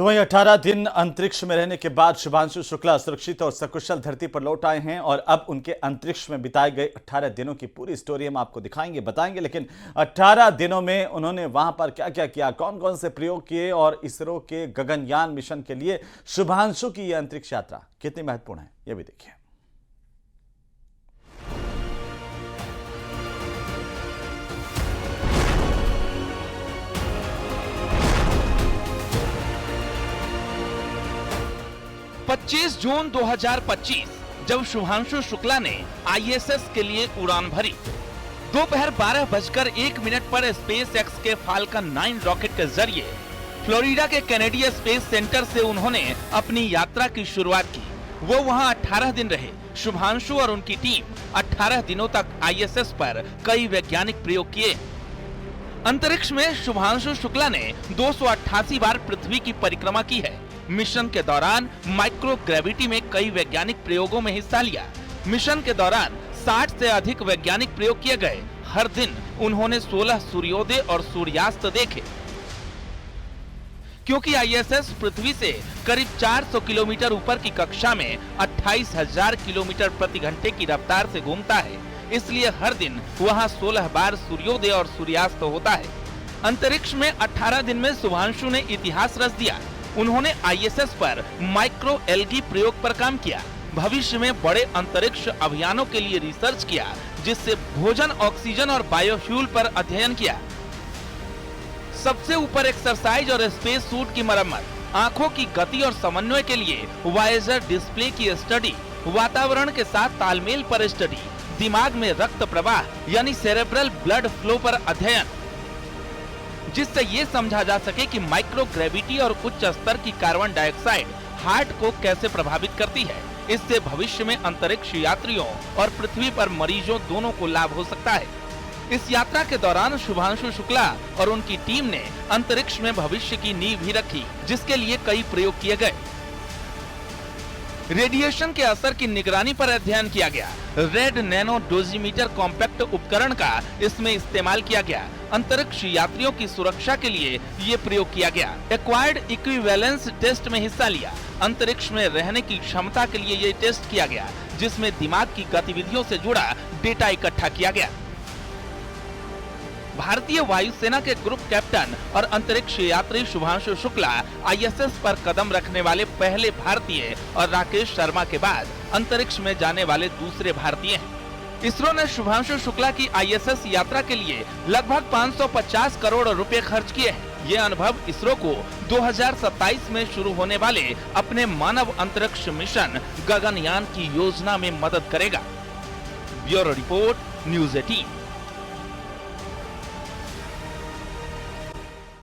तो वहीं 18 दिन अंतरिक्ष में रहने के बाद शुभांशु शुक्ला सुरक्षित और सकुशल धरती पर लौट आए हैं और अब उनके अंतरिक्ष में बिताए गए 18 दिनों की पूरी स्टोरी हम आपको दिखाएंगे, बताएंगे। लेकिन 18 दिनों में उन्होंने वहां पर क्या क्या किया, कौन कौन से प्रयोग किए और इसरो के गगनयान मिशन के लिए शुभांशु की यह अंतरिक्ष यात्रा कितनी महत्वपूर्ण है, यह भी देखिए। पच्चीस जून 2025 जब शुभांशु शुक्ला ने आईएसएस के लिए उड़ान भरी। दोपहर 12:01 पर स्पेस एक्स के फाल्कन 9 रॉकेट के जरिए फ्लोरिडा के कैनेडी स्पेस सेंटर से उन्होंने अपनी यात्रा की शुरुआत की। वो वहां 18 दिन रहे। शुभांशु और उनकी टीम 18 दिनों तक आईएसएस पर कई वैज्ञानिक प्रयोग किए। अंतरिक्ष में शुभांशु शुक्ला ने 288 बार पृथ्वी की परिक्रमा की है। मिशन के दौरान माइक्रो ग्रेविटी में कई वैज्ञानिक प्रयोगों में हिस्सा लिया। मिशन के दौरान 60 से अधिक वैज्ञानिक प्रयोग किए गए। हर दिन उन्होंने 16 सूर्योदय और सूर्यास्त देखे। क्योंकि आईएसएस पृथ्वी से करीब 400 किलोमीटर ऊपर की कक्षा में 28,000 किलोमीटर प्रति घंटे की रफ्तार से घूमता है, इसलिए हर दिन वहां 16 बार सूर्योदय और सूर्यास्त होता है। अंतरिक्ष में 18 दिन में शुभांशु ने इतिहास रच दिया। उन्होंने आईएसएस पर माइक्रो एल्गी प्रयोग पर काम किया। भविष्य में बड़े अंतरिक्ष अभियानों के लिए रिसर्च किया, जिससे भोजन, ऑक्सीजन और बायोफ्यूल पर अध्ययन किया। सबसे ऊपर एक्सरसाइज और स्पेस सूट की मरम्मत, आंखों की गति और समन्वय के लिए वायेजर डिस्प्ले की स्टडी, वातावरण के साथ तालमेल पर स्टडी, दिमाग में रक्त प्रवाह यानी सेरेब्रल ब्लड फ्लो पर अध्ययन, जिससे ये समझा जा सके कि माइक्रो ग्रेविटी और उच्च स्तर की कार्बन डाइऑक्साइड हार्ट को कैसे प्रभावित करती है। इससे भविष्य में अंतरिक्ष यात्रियों और पृथ्वी पर मरीजों दोनों को लाभ हो सकता है। इस यात्रा के दौरान शुभांशु शुक्ला और उनकी टीम ने अंतरिक्ष में भविष्य की नींव भी रखी, जिसके लिए कई प्रयोग किए गए। रेडिएशन के असर की निगरानी पर अध्ययन किया गया। रेड नैनो डोजीमीटर कॉम्पैक्ट उपकरण का इसमें इस्तेमाल किया गया। अंतरिक्ष यात्रियों की सुरक्षा के लिए ये प्रयोग किया गया। एक्वायर्ड इक्विवेलेंस टेस्ट में हिस्सा लिया। अंतरिक्ष में रहने की क्षमता के लिए ये टेस्ट किया गया, जिसमें दिमाग की गतिविधियों से जुड़ा डेटा इकट्ठा किया गया। भारतीय वायुसेना के ग्रुप कैप्टन और अंतरिक्ष यात्री शुभांशु शुक्ला आईएसएस पर कदम रखने वाले पहले भारतीय और राकेश शर्मा के बाद अंतरिक्ष में जाने वाले दूसरे भारतीय हैं। इसरो ने शुभांशु शुक्ला की आईएसएस यात्रा के लिए लगभग 550 करोड़ रुपए खर्च किए हैं। ये अनुभव इसरो को 2027 में शुरू होने वाले अपने मानव अंतरिक्ष मिशन गगनयान की योजना में मदद करेगा। Bureau report, news 18।